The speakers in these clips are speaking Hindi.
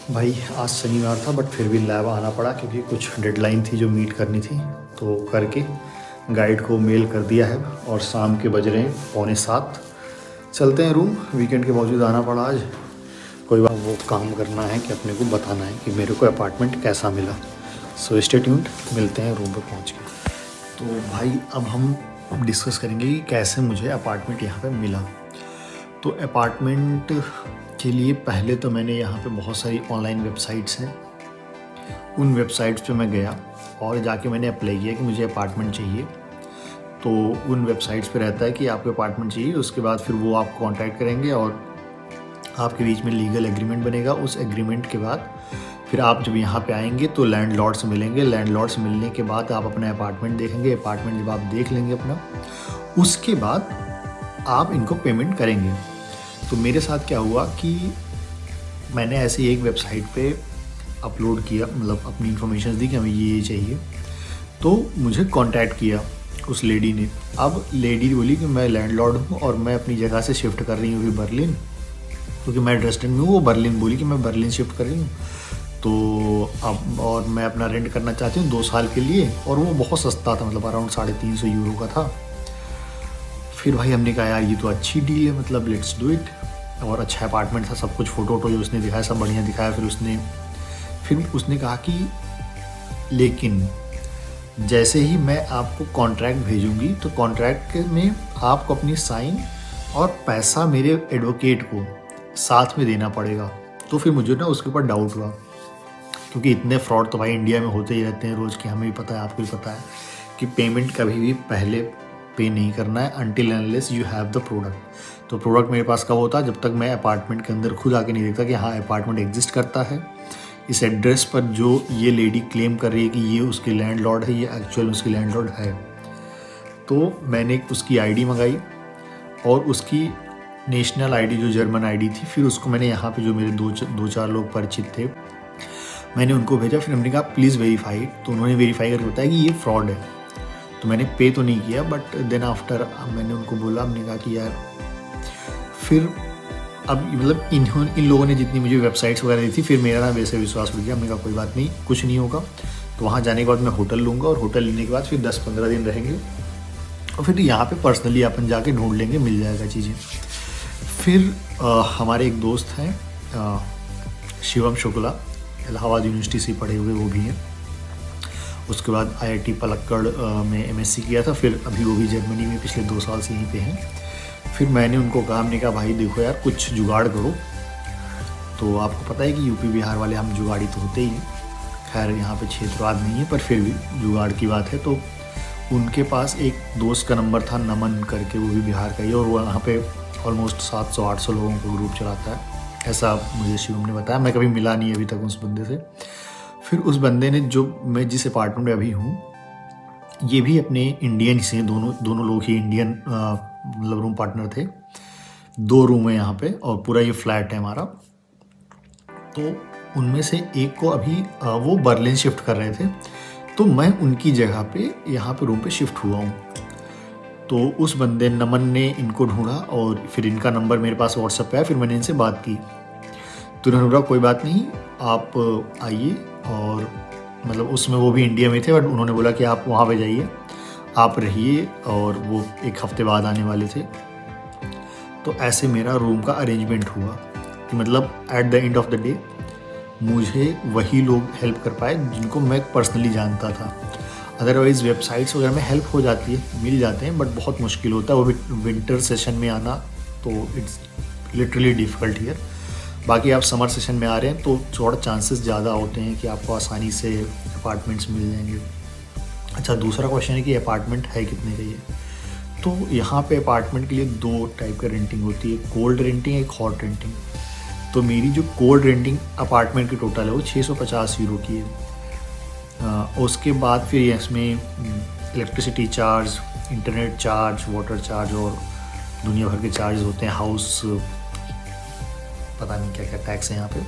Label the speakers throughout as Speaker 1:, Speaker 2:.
Speaker 1: भाई आज शनिवार था बट फिर भी लैब आना पड़ा क्योंकि कुछ डेडलाइन थी जो मीट करनी थी। तो करके गाइड को मेल कर दिया है और शाम के बज रहे हैं 6:45। चलते हैं रूम। वीकेंड के बावजूद आना पड़ा आज। कोई बात, वो काम करना है कि अपने को बताना है कि मेरे को अपार्टमेंट कैसा मिला। सो स्टे ट्यून्ड, मिलते हैं रूम पे पहुंच के। तो भाई अब हम डिस्कस करेंगे कि कैसे मुझे अपार्टमेंट यहाँ पे मिला। तो अपार्टमेंट के लिए पहले तो मैंने यहाँ पे बहुत सारी ऑनलाइन वेबसाइट्स हैं, उन वेबसाइट्स पे मैं गया और जाके मैंने अप्लाई किया कि मुझे अपार्टमेंट चाहिए। तो उन वेबसाइट्स पे रहता है कि आपको अपार्टमेंट चाहिए, उसके बाद फिर वो आपको कॉन्टैक्ट करेंगे और आपके बीच में लीगल एग्रीमेंट बनेगा। उस एग्रीमेंट के बाद फिर आप जब यहाँ पे आएंगे तो लैंडलॉर्ड से मिलेंगे। लैंडलॉर्ड से मिलने के बाद आप अपना अपार्टमेंट देखेंगे। अपार्टमेंट जब आप देख लेंगे अपना, उसके बाद आप इनको पेमेंट करेंगे। तो मेरे साथ क्या हुआ कि मैंने ऐसे ही एक वेबसाइट पे अपलोड किया, मतलब अपनी इन्फॉर्मेशन दी कि हमें ये चाहिए। तो मुझे कांटेक्ट किया उस लेडी ने। अब लेडी बोली कि मैं लैंडलॉर्ड हूँ और मैं अपनी जगह से शिफ्ट कर रही हूँ अभी बर्लिन, क्योंकि मैं ड्रेसडन में हूँ, वो बर्लिन बोली कि मैं बर्लिन शिफ्ट कर रही हूँ। तो अब और मैं अपना रेंट करना चाहती हूँ 2 साल के लिए, और वो बहुत सस्ता था, मतलब अराउंड 350 यूरो का था। फिर भाई हमने कहा यार ये तो अच्छी डील है, मतलब लेट्स डू इट। और अच्छा अपार्टमेंट था, सब कुछ फ़ोटो जो उसने दिखाया सब बढ़िया दिखाया। फिर उसने कहा कि लेकिन जैसे ही मैं आपको कॉन्ट्रैक्ट भेजूंगी तो कॉन्ट्रैक्ट में आपको अपनी साइन और पैसा मेरे एडवोकेट को साथ में देना पड़ेगा। तो फिर मुझे ना उसके ऊपर डाउट हुआ, क्योंकि इतने फ्रॉड तो भाई इंडिया में होते ही रहते हैं रोज़ के, हमें भी पता है, आपको भी पता है कि पेमेंट कभी भी पहले पे नहीं करना है until unless you have the product. तो प्रोडक्ट मेरे पास कब होता है, जब तक मैं अपार्टमेंट के अंदर खुद आके नहीं देखता कि हाँ अपार्टमेंट एग्जिस्ट करता है। इस एड्रेस पर जो ये लेडी क्लेम कर रही है कि ये उसकी लैंडलॉर्ड है, ये एक्चुअल उसकी लैंडलॉर्ड है। तो मैंने उसकी आईडी मंगाई और उसकी नेशनल आईडी जो जर्मन आईडी थी, फिर उसको मैंने यहाँ पे जो मेरे दो चार लोग परिचित थे मैंने उनको भेजा। फिर हमने कहा प्लीज़ वेरीफाई। तो उन्होंने वेरीफाई करके बताया कि ये फ्रॉड है। तो मैंने पे तो नहीं किया, बट देन आफ्टर मैंने उनको बोला, हमने कहा कि यार फिर अब मतलब इन लोगों ने जितनी मुझे वेबसाइट्स वगैरह दी थी, फिर मेरा ना वैसे विश्वास उठ गया। हमने कहा कोई बात नहीं, कुछ नहीं होगा। तो वहाँ जाने के बाद मैं होटल लूँगा और होटल लेने के बाद फिर 10-15 दिन रहेंगे और फिर यहाँ पे पर्सनली अपन जाके ढूंढ लेंगे, मिल जाएगा चीज़ें। फिर हमारे एक दोस्त हैं शिवम शुक्ला, इलाहाबाद यूनिवर्सिटी से पढ़े हुए वो भी हैं। उसके बाद IIT पलक्कड़ में MSc किया था। फिर अभी वो भी जर्मनी में पिछले 2 साल से यहीं पे हैं। फिर मैंने उनको कहा, हमने कहा भाई देखो यार कुछ जुगाड़ करो। तो आपको पता है कि यूपी बिहार वाले हम जुगाड़ी तो होते ही हैं। खैर यहाँ पे क्षेत्रवाद नहीं है, पर फिर भी जुगाड़ की बात है। तो उनके पास एक दोस्त का नंबर था नमन करके, वो भी बिहार का ही, और वो यहाँ पे ऑलमोस्ट 700-800 लोगों को ग्रुप चलाता है, ऐसा मुझे शिवम ने बताया। मैं कभी मिला नहीं अभी तक उस बंदे से। फिर उस बंदे ने, जो मैं जिस अपार्टमेंट में अभी हूँ, ये भी अपने इंडियन से, दोनों लोग ही इंडियन मतलब रूम पार्टनर थे। 2 रूम है यहाँ पे और पूरा ये फ्लैट है हमारा। तो उनमें से एक को अभी वो बर्लिन शिफ्ट कर रहे थे, तो मैं उनकी जगह पे यहाँ पे रूम पे शिफ्ट हुआ हूँ। तो उस बंदे नमन ने इनको ढूंढा और फिर इनका नंबर मेरे पास व्हाट्सएप पे आया। फिर मैंने इनसे बात की तो उन्होंने बोला कोई बात नहीं, आप आइए। और मतलब उसमें वो भी इंडिया में थे, बट उन्होंने बोला कि आप वहाँ पे जाइए, आप रहिए, और वो 1 हफ्ते बाद आने वाले थे। तो ऐसे मेरा रूम का अरेंजमेंट हुआ कि मतलब at the end of the day मुझे वही लोग हेल्प कर पाए जिनको मैं पर्सनली जानता था। अदरवाइज़ वेबसाइट्स वगैरह में हेल्प हो जाती है, मिल जाते हैं, बट बहुत मुश्किल होता है वो भी विंटर सेशन में आना, तो इट्स लिटरली डिफ़िकल्ट हियर। बाकी आप समर सेशन में आ रहे हैं तो थोड़ा चांसेस ज़्यादा होते हैं कि आपको आसानी से अपार्टमेंट्स मिल जाएंगे। अच्छा, दूसरा क्वेश्चन है कि अपार्टमेंट है कितने का ये। तो यहाँ पे अपार्टमेंट के लिए 2 टाइप का रेंटिंग होती है, कोल्ड रेंटिंग, एक हॉट रेंटिंग। तो मेरी जो कोल्ड रेंटिंग अपार्टमेंट की टोटल है वो 650 यूरो की है। उसके बाद फिर इसमें electricity charge, internet charge, water charge और दुनिया भर के चार्ज होते हैं, हाउस पता नहीं क्या क्या टैक्स है यहाँ पे,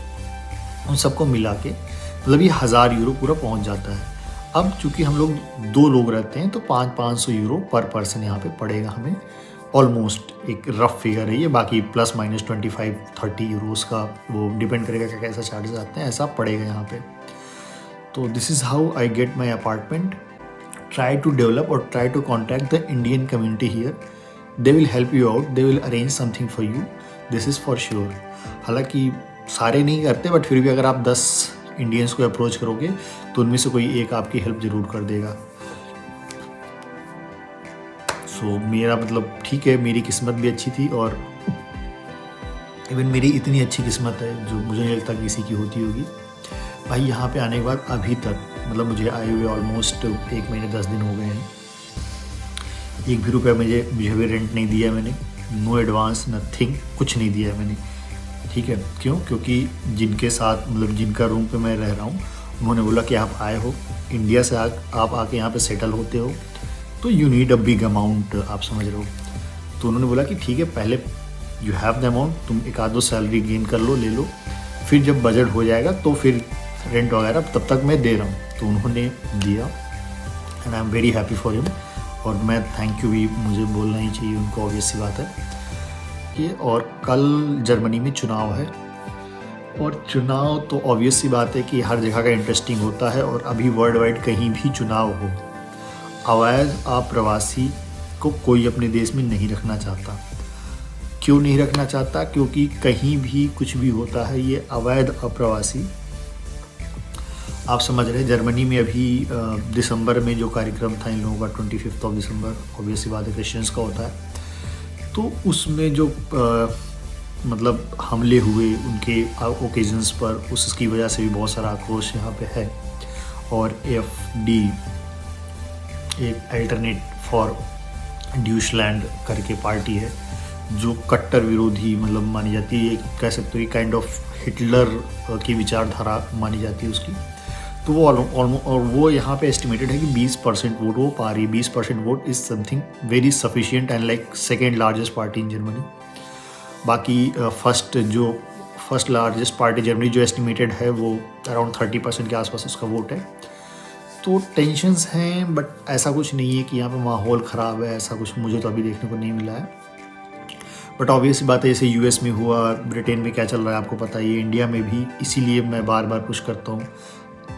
Speaker 1: उन सबको मिला के मतलब ये 1000 यूरो पूरा पहुँच जाता है। अब चूँकि हम लोग 2 लोग रहते हैं तो 500 यूरो पर पर्सन यहाँ पे पड़ेगा हमें ऑलमोस्ट एक रफ फिगर है ये, बाकी प्लस माइनस 25-30 यूरोस का वो डिपेंड करेगा क्या कैसा चार्जेस आते हैं, ऐसा पड़ेगा यहाँ पे। तो this is how I get my apartment. Try to develop और try to contact the Indian community here, they will help you out, they will arrange something for you, this is for sure. हालांकि सारे नहीं करते, बट फिर भी अगर आप 10 इंडियंस को अप्रोच करोगे तो उनमें से कोई एक आपकी हेल्प ज़रूर कर देगा। सो मेरा मतलब ठीक है, मेरी किस्मत भी अच्छी थी, और इवन मेरी इतनी अच्छी किस्मत है जो मुझे नहीं लगता किसी की होती होगी। भाई यहाँ पे आने के बाद अभी तक मतलब मुझे आए हुए ऑलमोस्ट 1 महीने 10 दिन हो गए हैं, 1 भी रुपया मुझे भी रेंट नहीं दिया मैंने, नो एडवांस नथिंग, कुछ नहीं दिया मैंने। ठीक है, क्यों? क्योंकि जिनके साथ मतलब जिनका रूम पे मैं रह रहा हूँ, उन्होंने बोला कि आप आए हो इंडिया से, आप आके यहाँ पे सेटल होते हो, तो you need a big amount, आप समझ रहे हो। तो उन्होंने बोला कि ठीक है, पहले यू हैव द अमाउंट, तुम एक आध दो सैलरी गेन कर लो, ले लो, फिर जब बजट हो जाएगा तो फिर रेंट वगैरह तब तक मैं दे रहा हूँ। तो उन्होंने दिया and I am very happy for him, और मैं थैंक यू भी मुझे बोलना ही चाहिए उनको, ऑब्वियस सी बात है ये। और कल जर्मनी में चुनाव है, और चुनाव तो ऑब्वियस सी बात है कि हर जगह का इंटरेस्टिंग होता है, और अभी वर्ल्ड वाइड कहीं भी चुनाव हो, अवैध अप्रवासी को कोई अपने देश में नहीं रखना चाहता। क्यों नहीं रखना चाहता? क्योंकि कहीं भी कुछ भी होता है, ये अवैध अप्रवासी, आप समझ रहे हैं। जर्मनी में अभी दिसंबर में जो कार्यक्रम था इन लोगों का 25 दिसंबर, ऑब्वियसली बात है क्रिश्चियंस का होता है, तो उसमें जो मतलब हमले हुए उनके ओकेजन्स पर, उसकी वजह से भी बहुत सारा आक्रोश यहाँ पे है। और AfD, एक अल्टरनेट फॉर ड्यूशलैंड करके पार्टी है, जो कट्टर विरोधी मतलब मानी जाती है, कह सकते हो काइंड ऑफ हिटलर की विचारधारा मानी जाती है उसकी। तो वो और वो यहाँ पे एस्टिमेटेड है कि 20% वोट वो पा रही है। 20% vote is something very sufficient and like second largest party in Germany. बाकी फर्स्ट लार्जेस्ट पार्टी जर्मनी जो एस्टिमेटेड है वो अराउंड 30% के आसपास उसका वोट है। तो टेंशन्स हैं, बट ऐसा कुछ नहीं है कि यहाँ पे माहौल ख़राब है, ऐसा कुछ मुझे तो अभी देखने को नहीं मिला है। बट ऑब्वियस बात है, जैसे US में हुआ, ब्रिटेन में क्या चल रहा है आपको पता ही है, इंडिया में भी। इसीलिए मैं बार बार पुश करता हूँ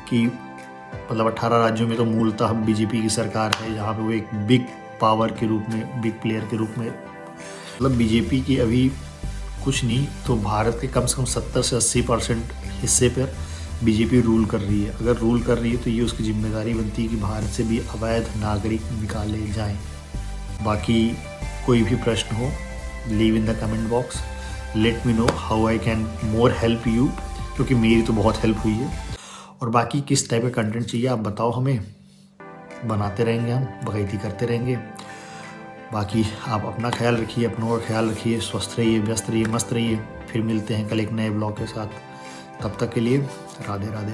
Speaker 1: कि मतलब 18 राज्यों में तो मूलतः BJP की सरकार है, जहाँ पे वो एक बिग पावर के रूप में, बिग प्लेयर के रूप में, मतलब BJP की अभी कुछ नहीं तो भारत के कम से कम 70 से 80% हिस्से पर BJP रूल कर रही है। अगर रूल कर रही है तो ये उसकी जिम्मेदारी बनती है कि भारत से भी अवैध नागरिक निकाले जाएं। बाकी कोई भी प्रश्न हो, leave in the comment box, let me know how I can more help you, क्योंकि मेरी तो बहुत हेल्प हुई है। और बाकी किस टाइप का कंटेंट चाहिए आप बताओ हमें, बनाते रहेंगे हम, बाकायदी करते रहेंगे। बाकी आप अपना ख्याल रखिए, अपनों का ख्याल रखिए, स्वस्थ रहिए, व्यस्त रहिए, मस्त रहिए। फिर मिलते हैं कल एक नए ब्लॉग के साथ। तब तक के लिए राधे राधे।